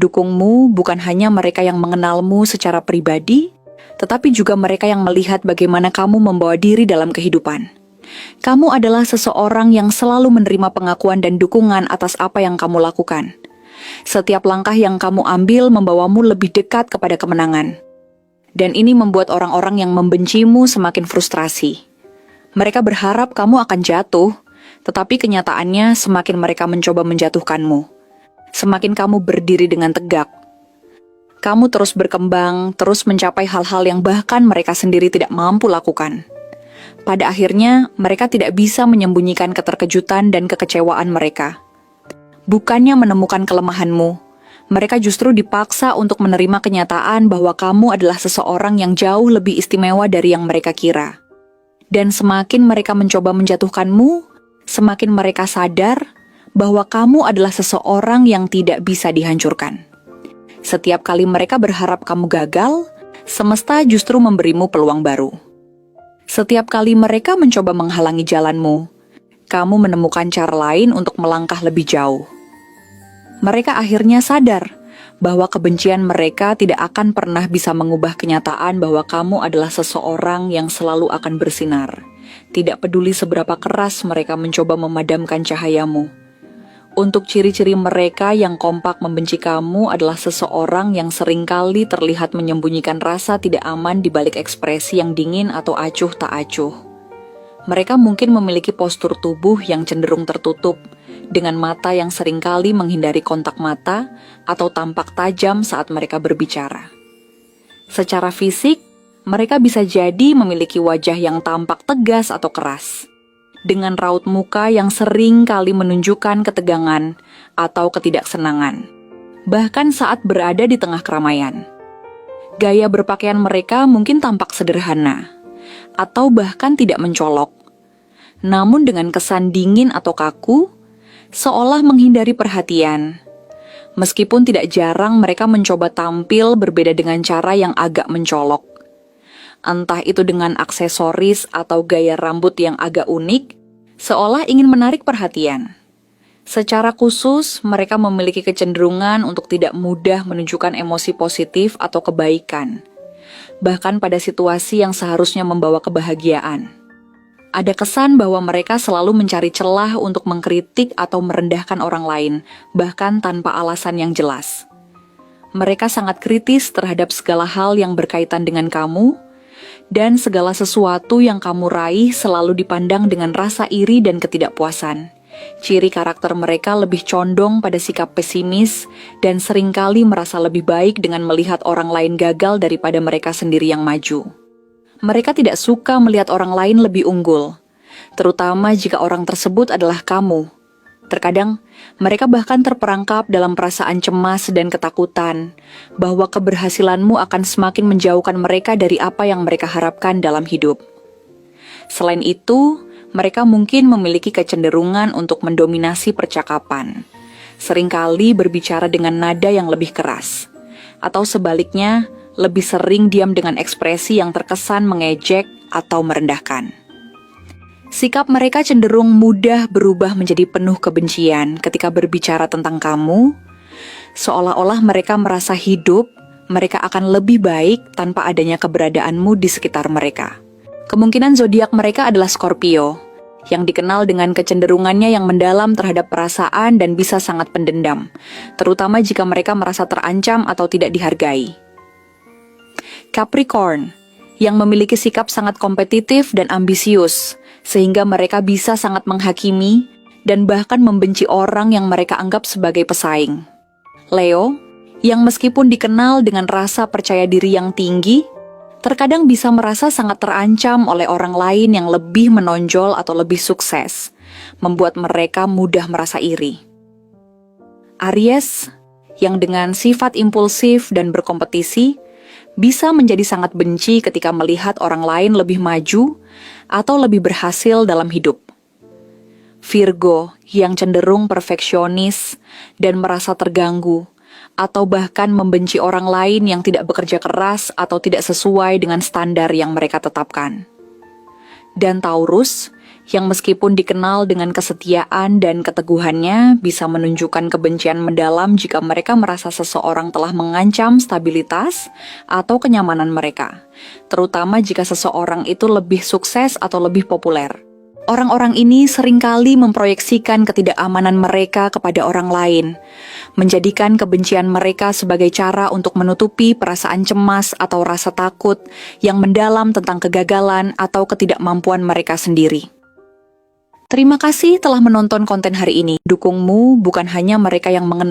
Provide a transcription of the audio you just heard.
Dukungmu bukan hanya mereka yang mengenalmu secara pribadi, tetapi juga mereka yang melihat bagaimana kamu membawa diri dalam kehidupan. Kamu adalah seseorang yang selalu menerima pengakuan dan dukungan atas apa yang kamu lakukan. Setiap langkah yang kamu ambil membawamu lebih dekat kepada kemenangan. Dan ini membuat orang-orang yang membencimu semakin frustrasi. Mereka berharap kamu akan jatuh, tetapi kenyataannya semakin mereka mencoba menjatuhkanmu. Semakin kamu berdiri dengan tegak. Kamu terus berkembang, terus mencapai hal-hal yang bahkan mereka sendiri tidak mampu lakukan. Pada akhirnya, mereka tidak bisa menyembunyikan keterkejutan dan kekecewaan mereka. Bukannya menemukan kelemahanmu, mereka justru dipaksa untuk menerima kenyataan bahwa kamu adalah seseorang yang jauh lebih istimewa dari yang mereka kira. Dan semakin mereka mencoba menjatuhkanmu, semakin mereka sadar bahwa kamu adalah seseorang yang tidak bisa dihancurkan. Setiap kali mereka berharap kamu gagal, semesta justru memberimu peluang baru. Setiap kali mereka mencoba menghalangi jalanmu, kamu menemukan cara lain untuk melangkah lebih jauh. Mereka akhirnya sadar bahwa kebencian mereka tidak akan pernah bisa mengubah kenyataan bahwa kamu adalah seseorang yang selalu akan bersinar. Tidak peduli seberapa keras mereka mencoba memadamkan cahayamu. Untuk ciri-ciri mereka yang kompak membenci kamu adalah seseorang yang seringkali terlihat menyembunyikan rasa tidak aman di balik ekspresi yang dingin atau acuh tak acuh. Mereka mungkin memiliki postur tubuh yang cenderung tertutup, dengan mata yang seringkali menghindari kontak mata atau tampak tajam saat mereka berbicara. Secara fisik, mereka bisa jadi memiliki wajah yang tampak tegas atau keras, dengan raut muka yang sering kali menunjukkan ketegangan atau ketidaksenangan, bahkan saat berada di tengah keramaian. Gaya berpakaian mereka mungkin tampak sederhana, atau bahkan tidak mencolok, namun dengan kesan dingin atau kaku, seolah menghindari perhatian. Meskipun tidak jarang mereka mencoba tampil berbeda dengan cara yang agak mencolok. Entah itu dengan aksesoris atau gaya rambut yang agak unik, seolah ingin menarik perhatian. Secara khusus, mereka memiliki kecenderungan untuk tidak mudah menunjukkan emosi positif atau kebaikan, bahkan pada situasi yang seharusnya membawa kebahagiaan. Ada kesan bahwa mereka selalu mencari celah untuk mengkritik atau merendahkan orang lain, bahkan tanpa alasan yang jelas. Mereka sangat kritis terhadap segala hal yang berkaitan dengan kamu, dan segala sesuatu yang kamu raih selalu dipandang dengan rasa iri dan ketidakpuasan. Ciri karakter mereka lebih condong pada sikap pesimis dan seringkali merasa lebih baik dengan melihat orang lain gagal daripada mereka sendiri yang maju. Mereka tidak suka melihat orang lain lebih unggul, terutama jika orang tersebut adalah kamu. Terkadang, mereka bahkan terperangkap dalam perasaan cemas dan ketakutan bahwa keberhasilanmu akan semakin menjauhkan mereka dari apa yang mereka harapkan dalam hidup. Selain itu, mereka mungkin memiliki kecenderungan untuk mendominasi percakapan, seringkali berbicara dengan nada yang lebih keras, atau sebaliknya, lebih sering diam dengan ekspresi yang terkesan mengejek atau merendahkan. Sikap mereka cenderung mudah berubah menjadi penuh kebencian ketika berbicara tentang kamu, seolah-olah mereka merasa hidup, mereka akan lebih baik tanpa adanya keberadaanmu di sekitar mereka. Kemungkinan zodiak mereka adalah Scorpio, yang dikenal dengan kecenderungannya yang mendalam terhadap perasaan dan bisa sangat pendendam, terutama jika mereka merasa terancam atau tidak dihargai. Capricorn, yang memiliki sikap sangat kompetitif dan ambisius, sehingga mereka bisa sangat menghakimi dan bahkan membenci orang yang mereka anggap sebagai pesaing. Leo, yang meskipun dikenal dengan rasa percaya diri yang tinggi, terkadang bisa merasa sangat terancam oleh orang lain yang lebih menonjol atau lebih sukses, membuat mereka mudah merasa iri. Aries, yang dengan sifat impulsif dan berkompetisi, bisa menjadi sangat benci ketika melihat orang lain lebih maju atau lebih berhasil dalam hidup. Virgo, yang cenderung perfeksionis dan merasa terganggu, atau bahkan membenci orang lain yang tidak bekerja keras atau tidak sesuai dengan standar yang mereka tetapkan. Dan Taurus, yang meskipun dikenal dengan kesetiaan dan keteguhannya, bisa menunjukkan kebencian mendalam jika mereka merasa seseorang telah mengancam stabilitas atau kenyamanan mereka, terutama jika seseorang itu lebih sukses atau lebih populer. Orang-orang ini seringkali memproyeksikan ketidakamanan mereka kepada orang lain, menjadikan kebencian mereka sebagai cara untuk menutupi perasaan cemas atau rasa takut yang mendalam tentang kegagalan atau ketidakmampuan mereka sendiri. Terima kasih telah menonton konten hari ini. Dukungmu bukan hanya mereka yang mengenal